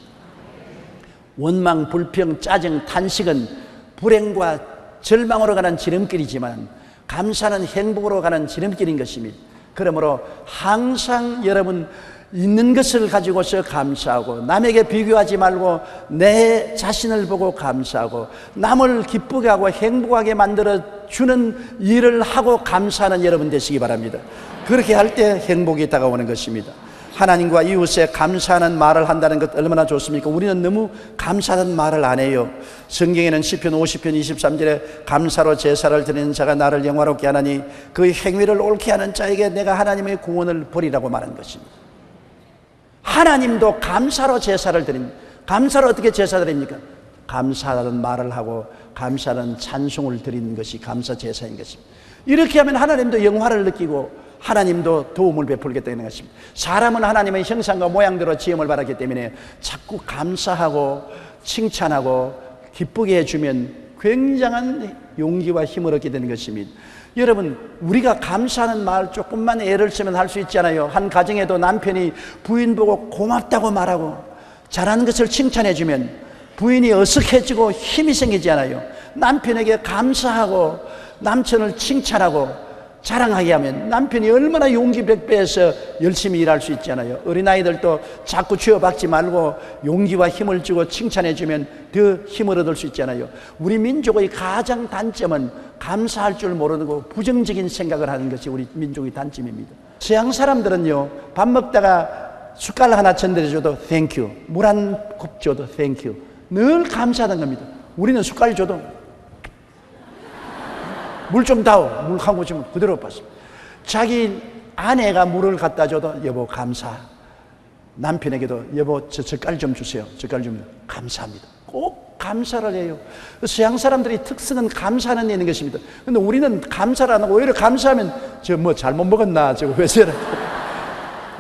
Speaker 1: 원망, 불평, 짜증, 탄식은 불행과 절망으로 가는 지름길이지만 감사는 행복으로 가는 지름길인 것입니다. 그러므로 항상 여러분 있는 것을 가지고서 감사하고 남에게 비교하지 말고 내 자신을 보고 감사하고 남을 기쁘게 하고 행복하게 만들어 주는 일을 하고 감사하는 여러분 되시기 바랍니다. 그렇게 할 때 행복이 다가오는 것입니다. 하나님과 이웃에 감사하는 말을 한다는 것 얼마나 좋습니까? 우리는 너무 감사하는 말을 안 해요. 성경에는 시편 50편 23절에 감사로 제사를 드리는 자가 나를 영화롭게 하나니 그 행위를 옳게 하는 자에게 내가 하나님의 구원을 보리라고 말한 것입니다. 하나님도 감사로 제사를 드립니다. 감사로 어떻게 제사 드립니까? 감사하는 말을 하고 감사하는 찬송을 드리는 것이 감사 제사인 것입니다. 이렇게 하면 하나님도 영화를 느끼고 하나님도 도움을 베풀겠다는 것입니다. 사람은 하나님의 형상과 모양대로 지음을 받았기 때문에 자꾸 감사하고 칭찬하고 기쁘게 해주면 굉장한 용기와 힘을 얻게 되는 것입니다. 여러분, 우리가 감사하는 말 조금만 애를 쓰면 할 수 있잖아요. 한 가정에도 남편이 부인 보고 고맙다고 말하고 잘하는 것을 칭찬해주면 부인이 어색해지고 힘이 생기지 않아요. 남편에게 감사하고 남편을 칭찬하고 자랑하게 하면 남편이 얼마나 용기 백배해서 열심히 일할 수 있잖아요. 어린아이들도 자꾸 쥐어박지 말고 용기와 힘을 주고 칭찬해주면 더 힘을 얻을 수 있잖아요. 우리 민족의 가장 단점은 감사할 줄 모르고 부정적인 생각을 하는 것이 우리 민족의 단점입니다. 서양 사람들은요, 밥 먹다가 숟가락 하나 전달해줘도 땡큐, 물 한 컵 줘도 땡큐, 늘 감사하는 겁니다. 우리는 숟갈 줘도 물 좀 다오, 물 한 곳 주면 그대로 봤습니다. 자기 아내가 물을 갖다 줘도 여보 감사, 남편에게도 여보 저 젓갈 좀 주세요, 젓갈 좀 감사합니다. 꼭 감사를 해요. 서양 사람들이 특성은 감사하는 데 있는 것입니다. 근데 우리는 감사를 안 하고 오히려 감사하면 저 뭐 잘못 먹었나, 저거 왜 저래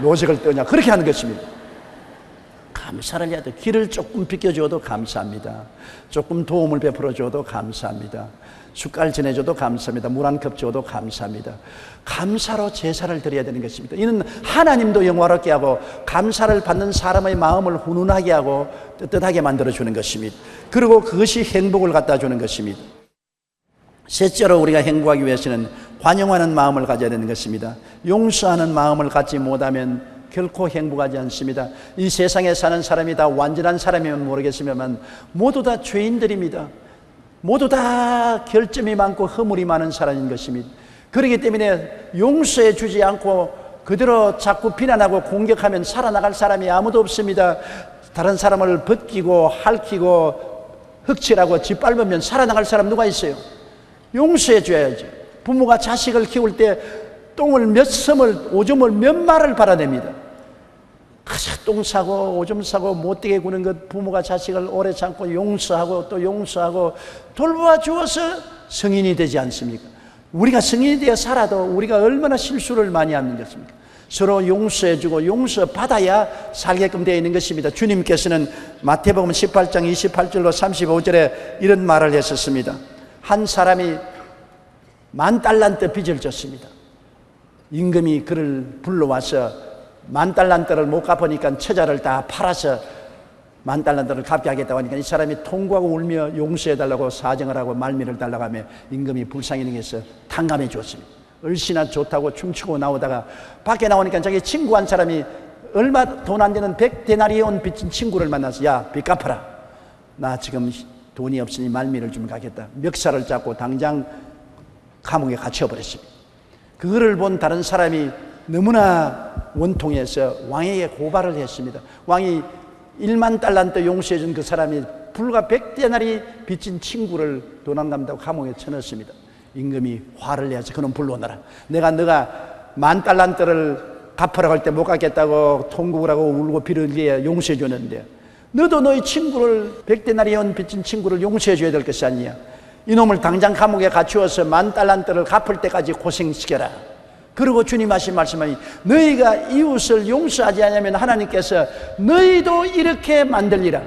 Speaker 1: 노색을 떠냐, 그렇게 하는 것입니다. 감사를 해야 돼. 길을 조금 비켜줘도 감사합니다. 조금 도움을 베풀어줘도 감사합니다. 숟갈 전해줘도 감사합니다. 물 한 컵 줘도 감사합니다. 감사로 제사를 드려야 되는 것입니다. 이는 하나님도 영화롭게 하고 감사를 받는 사람의 마음을 훈훈하게 하고 뜨뜻하게 만들어주는 것입니다. 그리고 그것이 행복을 갖다 주는 것입니다. 셋째로 우리가 행복하기 위해서는 관용하는 마음을 가져야 되는 것입니다. 용서하는 마음을 갖지 못하면 결코 행복하지 않습니다. 이 세상에 사는 사람이 다 완전한 사람이면 모르겠습니다만 모두 다 죄인들입니다. 모두 다 결점이 많고 허물이 많은 사람인 것입니다. 그렇기 때문에 용서해 주지 않고 그대로 자꾸 비난하고 공격하면 살아나갈 사람이 아무도 없습니다. 다른 사람을 벗기고 핥히고 흑칠하고 짓밟으면 살아나갈 사람 누가 있어요? 용서해 줘야죠. 부모가 자식을 키울 때 똥을 몇 섬을, 오줌을 몇 마를 발아냅니다. 똥 싸고 오줌 싸고 못되게 구는 것 부모가 자식을 오래 참고 용서하고 또 용서하고 돌보아 주어서 성인이 되지 않습니까? 우리가 성인이 되어 살아도 우리가 얼마나 실수를 많이 하는 것입니까? 서로 용서해주고 용서받아야 살게끔 되어 있는 것입니다. 주님께서는 마태복음 18장 28절로 35절에 이런 말을 했었습니다. 한 사람이 10,000달란트 빚을 졌습니다. 임금이 그를 불러와서 10,000달란트를 못 갚으니까 처자를 다 팔아서 10,000달란트를 갚게 하겠다고 하니까 이 사람이 통곡하고 울며 용서해달라고 사정을 하고 말미를 달라고 하며 임금이 불쌍히 여겨서 탕감해 주었습니다. 얼씨나 좋다고 춤추고 나오다가 밖에 나오니까 자기 친구 한 사람이 얼마 돈 안 되는 100데나리온 빚진 친구를 만나서 야, 빚 갚아라. 나 지금 돈이 없으니 말미를 좀 가겠다. 멱살을 잡고 당장 감옥에 갇혀버렸습니다. 그거를 본 다른 사람이 너무나 원통해서 왕에게 고발을 했습니다. 왕이 10,000달란트 용서해 준 그 사람이 불과 100데나리 빚진 친구를 돈 안 갚는다고 감옥에 쳐넣었습니다. 임금이 화를 내서 그놈 불러오너라. 너가 10,000달란트를 갚으라고 할 때 못 갚겠다고 통곡을 하고 울고 피를 흘려 용서해 줬는데 너도 너희 친구를 100데나리온 빚진 친구를 용서해 줘야 될 것이 아니냐. 이놈을 당장 감옥에 갇히어서 10,000달란트를 갚을 때까지 고생시켜라. 그리고 주님 하신 말씀이 너희가 이웃을 용서하지 않으면 하나님께서 너희도 이렇게 만들리라.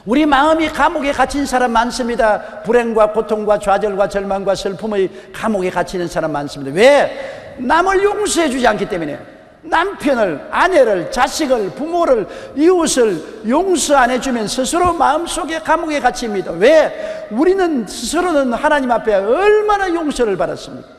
Speaker 1: 우리 마음이 감옥에 갇힌 사람 많습니다. 불행과 고통과 좌절과 절망과 슬픔의 감옥에 갇히는 사람 많습니다. 왜? 남을 용서해 주지 않기 때문에. 남편을, 아내를, 자식을, 부모를, 이웃을 용서 안 해주면 스스로 마음속에 감옥에 갇힙니다. 왜? 우리는 스스로는 하나님 앞에 얼마나 용서를 받았습니까?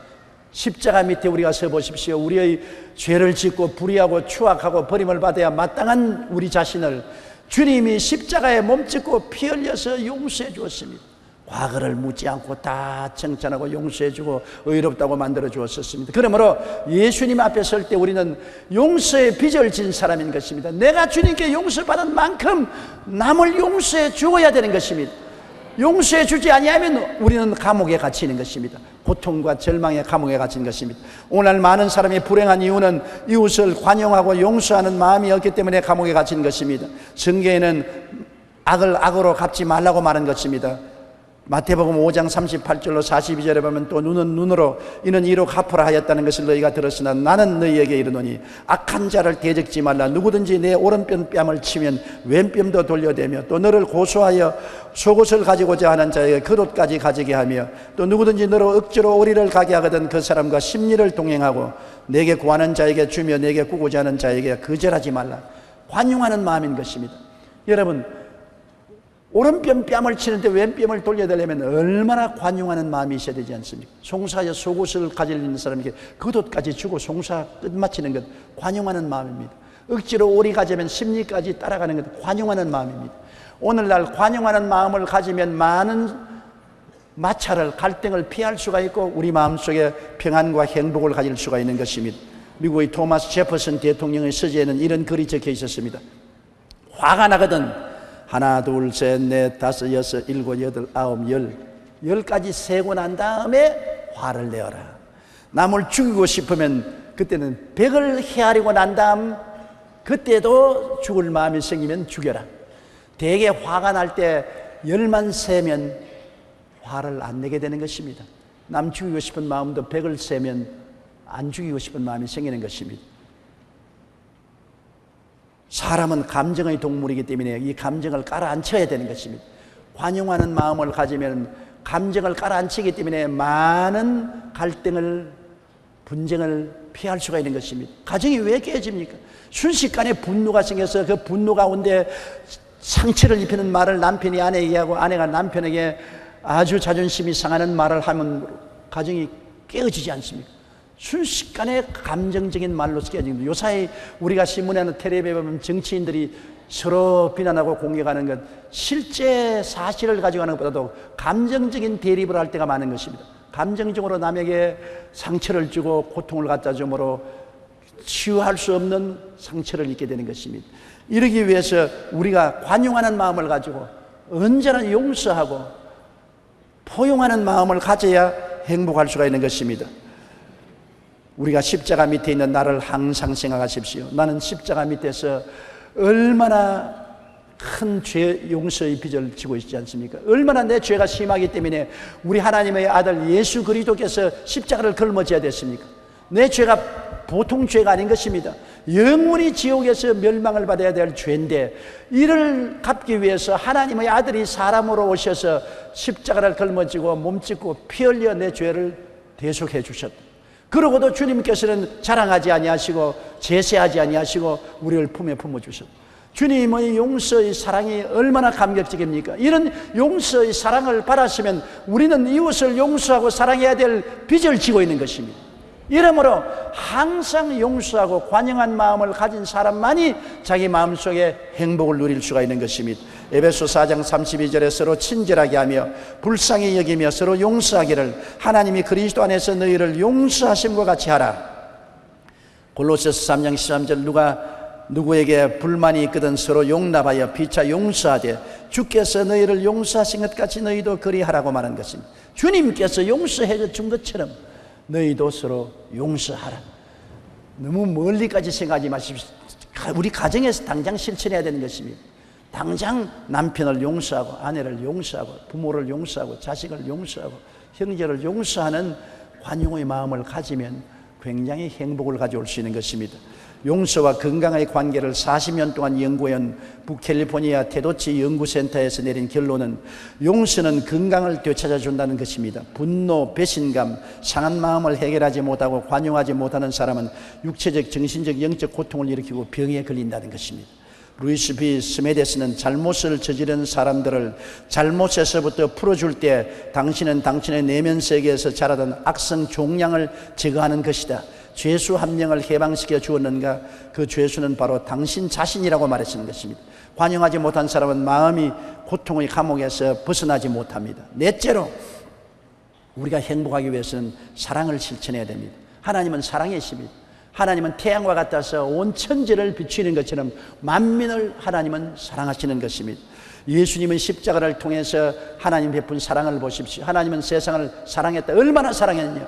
Speaker 1: 십자가 밑에 우리가 서 보십시오. 우리의 죄를 짓고 불의하고 추악하고 버림을 받아야 마땅한 우리 자신을 주님이 십자가에 몸짓고 피 흘려서 용서해 주었습니다. 과거를 묻지 않고 다 칭찬하고 용서해 주고 의롭다고 만들어 주었습니다. 그러므로 예수님 앞에 설 때 우리는 용서의 빚을 진 사람인 것입니다. 내가 주님께 용서받은 만큼 남을 용서해 주어야 되는 것입니다. 용서해 주지 아니하면 우리는 감옥에 갇히는 것입니다. 고통과 절망의 감옥에 갇힌 것입니다. 오늘 많은 사람이 불행한 이유는 이웃을 관용하고 용서하는 마음이 없기 때문에 감옥에 갇힌 것입니다. 성경에는 악을 악으로 갚지 말라고 말한 것입니다. 마태복음 5장 38절로 42절에 보면 또 눈은 눈으로 이는 이로 갚으라 하였다는 것을 너희가 들었으나 나는 너희에게 이르노니 악한 자를 대적지 말라. 누구든지 내 오른편 뺨을 치면 왼뺨도 돌려대며 또 너를 고소하여 속옷을 가지고자 하는 자에게 겉옷까지 가지게 하며 또 누구든지 너로 억지로 오리를 가게 하거든 그 사람과 심리를 동행하고 내게 구하는 자에게 주며 내게 구고자 하는 자에게 거절하지 말라. 관용하는 마음인 것입니다. 여러분, 오른편 뺨을 치는데 왼뺨을 돌려달라면 얼마나 관용하는 마음이 있어야 되지 않습니까? 송사하여 속옷을 가지고 있는 사람에게 겉옷까지 주고 송사 끝마치는 것 관용하는 마음입니다. 억지로 오리 가지면 심리까지 따라가는 것 관용하는 마음입니다. 오늘날 관용하는 마음을 가지면 많은 마찰을 갈등을 피할 수가 있고 우리 마음속에 평안과 행복을 가질 수가 있는 것입니다. 미국의 토마스 제퍼슨 대통령의 서재에는 이런 글이 적혀 있었습니다. 화가 나거든 하나, 둘, 셋, 넷, 다섯, 여섯, 일곱, 여덟, 아홉, 열까지 세고 난 다음에 화를 내어라. 남을 죽이고 싶으면 그때는 100을 헤아리고 난 다음 그때도 죽을 마음이 생기면 죽여라. 대개 화가 날 때 열만 세면 화를 안 내게 되는 것입니다. 남 죽이고 싶은 마음도 100을 세면 안 죽이고 싶은 마음이 생기는 것입니다. 사람은 감정의 동물이기 때문에 이 감정을 깔아앉혀야 되는 것입니다. 관용하는 마음을 가지면 감정을 깔아앉히기 때문에 많은 갈등을, 분쟁을 피할 수가 있는 것입니다. 가정이 왜 깨집니까? 순식간에 분노가 생겨서 그 분노 가운데 상처를 입히는 말을 남편이 아내에게 하고 아내가 남편에게 아주 자존심이 상하는 말을 하면 가정이 깨어지지 않습니까? 순식간에 감정적인 말로서 깨집니다. 요사이 우리가 신문에나 텔레비에 보면 정치인들이 서로 비난하고 공격하는 것, 실제 사실을 가지고 하는 것보다도 감정적인 대립을 할 때가 많은 것입니다. 감정적으로 남에게 상처를 주고 고통을 갖다 줌으로 치유할 수 없는 상처를 입게 되는 것입니다. 이러기 위해서 우리가 관용하는 마음을 가지고 언제나 용서하고 포용하는 마음을 가져야 행복할 수가 있는 것입니다. 우리가 십자가 밑에 있는 나를 항상 생각하십시오. 나는 십자가 밑에서 얼마나 큰 죄 용서의 빚을 지고 있지 않습니까? 얼마나 내 죄가 심하기 때문에 우리 하나님의 아들 예수 그리스도께서 십자가를 걸머져야 됐습니까? 내 죄가 보통 죄가 아닌 것입니다. 영원히 지옥에서 멸망을 받아야 될 죄인데 이를 갚기 위해서 하나님의 아들이 사람으로 오셔서 십자가를 걸머지고 몸짓고 피 흘려 내 죄를 대속해 주셨다. 그러고도 주님께서는 자랑하지 아니하시고 제세하지 아니하시고 우리를 품에 품어주셨다. 주님의 용서의 사랑이 얼마나 감격적입니까? 이런 용서의 사랑을 받았으면 우리는 이웃을 용서하고 사랑해야 될 빚을 지고 있는 것입니다. 이러므로 항상 용서하고 관용한 마음을 가진 사람만이 자기 마음속에 행복을 누릴 수가 있는 것입니다. 에베소 4장 32절에 서로 친절하게 하며 불쌍히 여기며 서로 용서하기를 하나님이 그리스도 안에서 너희를 용서하심과 같이 하라. 골로새서 3장 13절 누가 누구에게 불만이 있거든 서로 용납하여 피차 용서하되 주께서 너희를 용서하신 것 같이 너희도 그리하라고 말한 것입니다. 주님께서 용서해 준 것처럼 너희도 서로 용서하라. 너무 멀리까지 생각하지 마십시오. 우리 가정에서 당장 실천해야 되는 것입니다. 당장 남편을 용서하고 아내를 용서하고 부모를 용서하고 자식을 용서하고 형제를 용서하는 관용의 마음을 가지면 굉장히 행복을 가져올 수 있는 것입니다. 용서와 건강의 관계를 40년 동안 연구한 북캘리포니아 테도치 연구센터에서 내린 결론은 용서는 건강을 되찾아준다는 것입니다. 분노, 배신감, 상한 마음을 해결하지 못하고 관용하지 못하는 사람은 육체적, 정신적, 영적 고통을 일으키고 병에 걸린다는 것입니다. 루이스 B. 스메데스는 잘못을 저지른 사람들을 잘못에서부터 풀어줄 때 당신은 당신의 내면 세계에서 자라던 악성 종양을 제거하는 것이다. 죄수 한 명을 해방시켜 주었는가? 그 죄수는 바로 당신 자신이라고 말했는 것입니다. 관용하지 못한 사람은 마음이 고통의 감옥에서 벗어나지 못합니다. 넷째로 우리가 행복하기 위해서는 사랑을 실천해야 됩니다. 하나님은 사랑이십니다. 하나님은 태양과 같아서 온 천지를 비추는 것처럼 만민을 하나님은 사랑하시는 것입니다. 예수님은 십자가를 통해서 하나님 베푼 사랑을 보십시오. 하나님은 세상을 사랑했다. 얼마나 사랑했냐?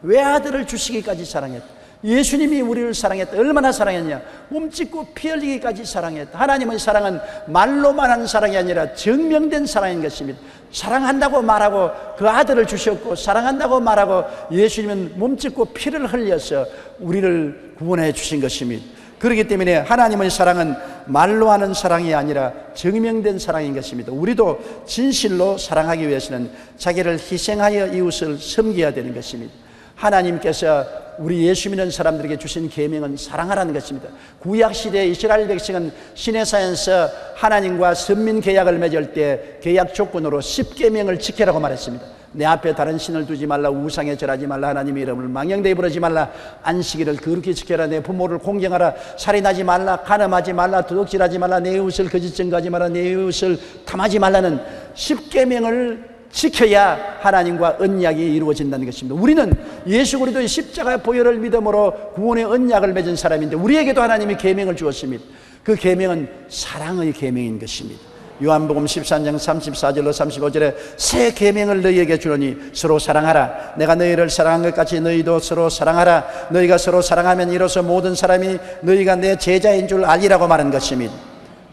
Speaker 1: 외아들을 주시기까지 사랑했다. 예수님이 우리를 사랑했다. 얼마나 사랑했냐? 몸짓고 피 흘리기까지 사랑했다. 하나님의 사랑은 말로만 한 사랑이 아니라 증명된 사랑인 것입니다. 사랑한다고 말하고 그 아들을 주셨고 사랑한다고 말하고 예수님은 몸짓고 피를 흘려서 우리를 구원해 주신 것입니다. 그렇기 때문에 하나님의 사랑은 말로 하는 사랑이 아니라 증명된 사랑인 것입니다. 우리도 진실로 사랑하기 위해서는 자기를 희생하여 이웃을 섬겨야 되는 것입니다. 하나님께서 우리 예수 믿는 사람들에게 주신 계명은 사랑하라는 것입니다. 구약시대 이스라엘 백성은 시내산에서 하나님과 선민 계약을 맺을 때 계약 조건으로 10계명을 지키라고 말했습니다. 내 앞에 다른 신을 두지 말라, 우상에 절하지 말라, 하나님의 이름을 망령되이 부르지 말라, 안식일을 거룩히 지켜라, 내 부모를 공경하라, 살인하지 말라, 간음하지 말라, 도둑질하지 말라, 내 이웃을 거짓 증거하지 말라, 내 이웃을 탐하지 말라는 10계명을 지켜야 하나님과 언약이 이루어진다는 것입니다. 우리는 예수 그리스도의 십자가 보혈을 믿음으로 구원의 언약을 맺은 사람인데 우리에게도 하나님이 계명을 주었습니다. 그 계명은 사랑의 계명인 것입니다. 요한복음 13장 34절로 35절에 새 계명을 너희에게 주노니 서로 사랑하라. 내가 너희를 사랑한 것 같이 너희도 서로 사랑하라. 너희가 서로 사랑하면 이로써 모든 사람이 너희가 내 제자인 줄 알리라고 말한 것입니다.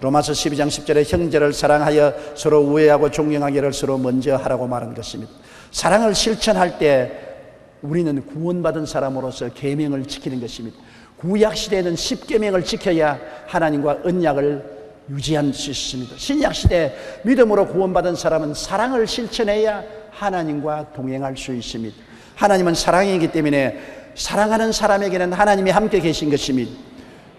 Speaker 1: 로마서 12장 10절에 형제를 사랑하여 서로 우애하고 존경하기를 서로 먼저 하라고 말한 것입니다. 사랑을 실천할 때 우리는 구원받은 사람으로서 계명을 지키는 것입니다. 구약 시대에는 10계명을 지켜야 하나님과 언약을 유지할 수 있습니다. 신약 시대 믿음으로 구원받은 사람은 사랑을 실천해야 하나님과 동행할 수 있습니다. 하나님은 사랑이기 때문에 사랑하는 사람에게는 하나님이 함께 계신 것입니다.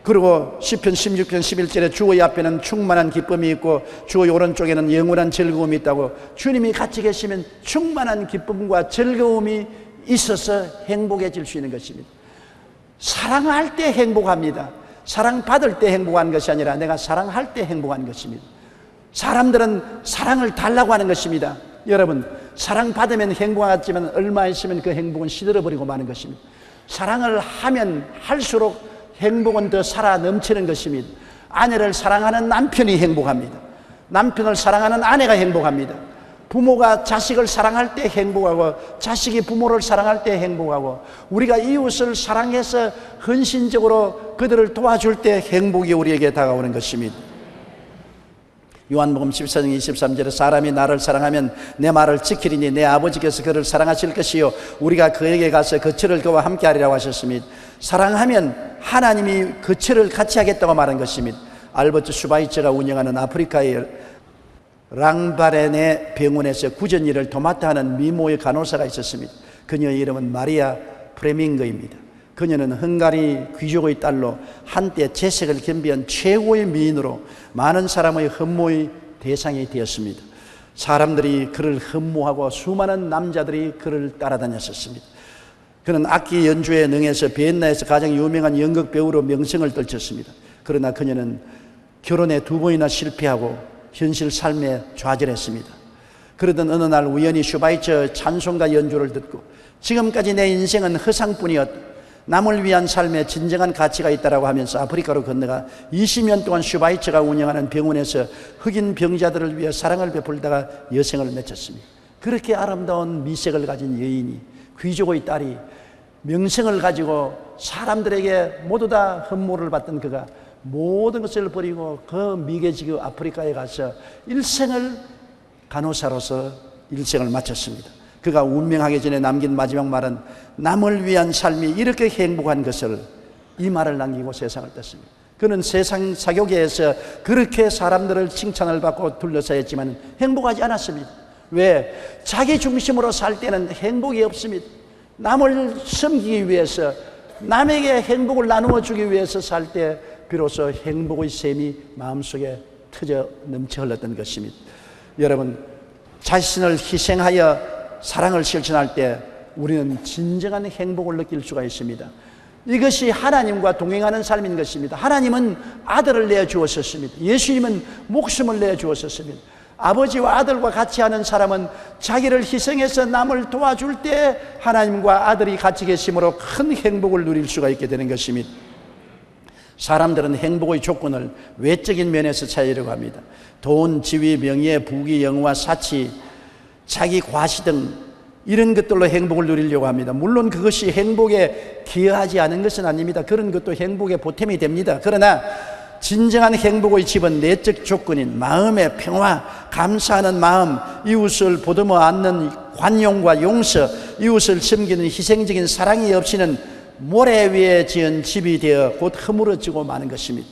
Speaker 1: 그리고 시편 16편 11절에 주의 앞에는 충만한 기쁨이 있고 주의 오른쪽에는 영원한 즐거움이 있다고, 주님이 같이 계시면 충만한 기쁨과 즐거움이 있어서 행복해질 수 있는 것입니다. 사랑할 때 행복합니다. 사랑받을 때 행복한 것이 아니라 내가 사랑할 때 행복한 것입니다. 사람들은 사랑을 달라고 하는 것입니다. 여러분, 사랑받으면 행복하지만 얼마 있으면 그 행복은 시들어버리고 마는 것입니다. 사랑을 하면 할수록 행복은 더 살아 넘치는 것입니다. 아내를 사랑하는 남편이 행복합니다. 남편을 사랑하는 아내가 행복합니다. 부모가 자식을 사랑할 때 행복하고 자식이 부모를 사랑할 때 행복하고, 우리가 이웃을 사랑해서 헌신적으로 그들을 도와줄 때 행복이 우리에게 다가오는 것입니다. 요한복음 14장 23절에 사람이 나를 사랑하면 내 말을 지키리니 내 아버지께서 그를 사랑하실 것이요 우리가 그에게 가서 거처를 그와 함께 하리라고 하셨습니다. 사랑하면 하나님이 거처를 같이 하겠다고 말한 것입니다. 알버트 슈바이처가 운영하는 아프리카의 랑바렌의 병원에서 구전 일을 도맡아 하는 미모의 간호사가 있었습니다. 그녀의 이름은 마리아 프레밍거입니다. 그녀는 헝가리 귀족의 딸로 한때 재색을 겸비한 최고의 미인으로 많은 사람의 흠모의 대상이 되었습니다. 사람들이 그를 흠모하고 수많은 남자들이 그를 따라다녔었습니다. 그는 악기 연주에 능해서 비엔나에서 가장 유명한 연극 배우로 명성을 떨쳤습니다. 그러나 그녀는 결혼에 2번이나 실패하고 현실 삶에 좌절했습니다. 그러던 어느 날 우연히 슈바이처 찬송가 연주를 듣고 지금까지 내 인생은 허상뿐이었다, 남을 위한 삶에 진정한 가치가 있다라고 하면서 아프리카로 건너가 20년 동안 슈바이처가 운영하는 병원에서 흑인 병자들을 위해 사랑을 베풀다가 여생을 맺었습니다. 그렇게 아름다운 미색을 가진 여인이, 귀족의 딸이 명성을 가지고 사람들에게 모두 다 흠모를 받던 그가 모든 것을 버리고 그 미개지구 아프리카에 가서 일생을 간호사로서 일생을 마쳤습니다. 그가 운명하기 전에 남긴 마지막 말은 남을 위한 삶이 이렇게 행복한 것을, 이 말을 남기고 세상을 떴습니다. 그는 세상 사교계에서 그렇게 사람들을 칭찬을 받고 둘러싸였지만 행복하지 않았습니다. 왜? 자기 중심으로 살 때는 행복이 없습니다. 남을 섬기기 위해서, 남에게 행복을 나누어 주기 위해서 살 때 비로소 행복의 샘이 마음속에 터져 넘쳐 흘렀던 것입니다. 여러분, 자신을 희생하여 사랑을 실천할 때 우리는 진정한 행복을 느낄 수가 있습니다. 이것이 하나님과 동행하는 삶인 것입니다. 하나님은 아들을 내주었었습니다. 예수님은 목숨을 내주었었습니다. 아버지와 아들과 같이 하는 사람은 자기를 희생해서 남을 도와줄 때 하나님과 아들이 같이 계심으로 큰 행복을 누릴 수가 있게 되는 것입니다. 사람들은 행복의 조건을 외적인 면에서 찾으려고 합니다. 돈, 지위, 명예, 부귀, 영화, 사치, 자기 과시 등 이런 것들로 행복을 누리려고 합니다. 물론 그것이 행복에 기여하지 않은 것은 아닙니다. 그런 것도 행복의 보탬이 됩니다. 그러나 진정한 행복의 집은 내적 조건인 마음의 평화, 감사하는 마음, 이웃을 보듬어 안는 관용과 용서, 이웃을 섬기는 희생적인 사랑이 없이는 모래 위에 지은 집이 되어 곧 허물어지고 마는 것입니다.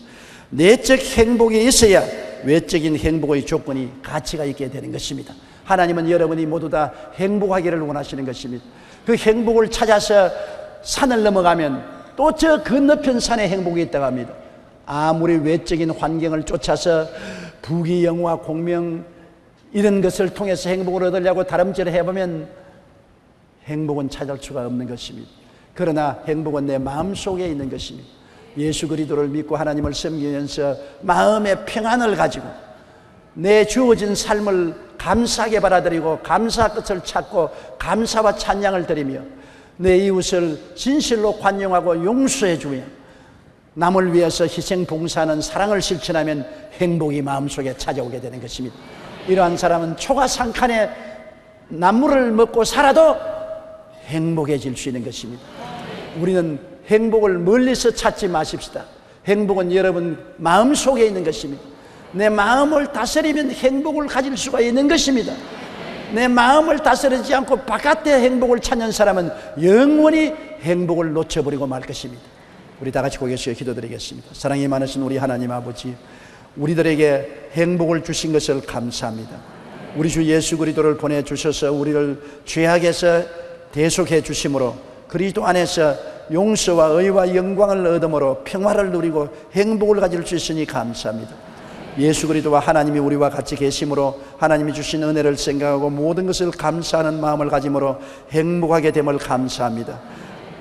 Speaker 1: 내적 행복이 있어야 외적인 행복의 조건이 가치가 있게 되는 것입니다. 하나님은 여러분이 모두 다 행복하기를 원하시는 것입니다. 그 행복을 찾아서 산을 넘어가면 또 저 건너편 산에 행복이 있다고 합니다. 아무리 외적인 환경을 쫓아서 부귀, 영화, 공명 이런 것을 통해서 행복을 얻으려고 다름질을 해보면 행복은 찾을 수가 없는 것입니다. 그러나 행복은 내 마음속에 있는 것입니다. 예수 그리스도를 믿고 하나님을 섬기면서 마음의 평안을 가지고 내 주어진 삶을 감사하게 받아들이고 감사 뜻을 찾고 감사와 찬양을 드리며 내 이웃을 진실로 관용하고 용서해 주며 남을 위해서 희생 봉사하는 사랑을 실천하면 행복이 마음속에 찾아오게 되는 것입니다. 이러한 사람은 초가상칸에 나물을 먹고 살아도 행복해질 수 있는 것입니다. 우리는 행복을 멀리서 찾지 마십시다. 행복은 여러분 마음속에 있는 것입니다. 내 마음을 다스리면 행복을 가질 수가 있는 것입니다. 내 마음을 다스리지 않고 바깥의 행복을 찾는 사람은 영원히 행복을 놓쳐버리고 말 것입니다. 우리 다 같이 고개 숙여 기도드리겠습니다. 사랑이 많으신 우리 하나님 아버지, 우리들에게 행복을 주신 것을 감사합니다. 우리 주 예수 그리스도를 보내주셔서 우리를 죄악에서 대속해 주심으로 그리스도 안에서 용서와 의와 영광을 얻음으로 평화를 누리고 행복을 가질 수 있으니 감사합니다. 예수 그리스도와 하나님이 우리와 같이 계심으로 하나님이 주신 은혜를 생각하고 모든 것을 감사하는 마음을 가짐으로 행복하게 됨을 감사합니다.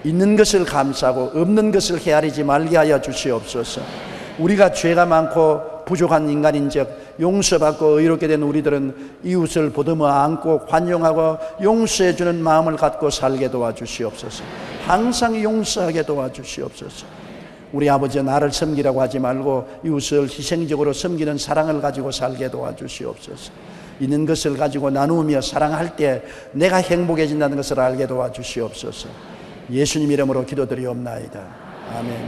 Speaker 1: 있는 것을 감사하고 없는 것을 헤아리지 말게 하여 주시옵소서. 우리가 죄가 많고 부족한 인간인즉 용서받고 의롭게 된 우리들은 이웃을 보듬어 안고 환영하고 용서해주는 마음을 갖고 살게 도와주시옵소서. 항상 용서하게 도와주시옵소서. 우리 아버지, 나를 섬기라고 하지 말고 이웃을 희생적으로 섬기는 사랑을 가지고 살게 도와주시옵소서. 있는 것을 가지고 나누며 사랑할 때 내가 행복해진다는 것을 알게 도와주시옵소서. 예수님 이름으로 기도드리옵나이다. 아멘.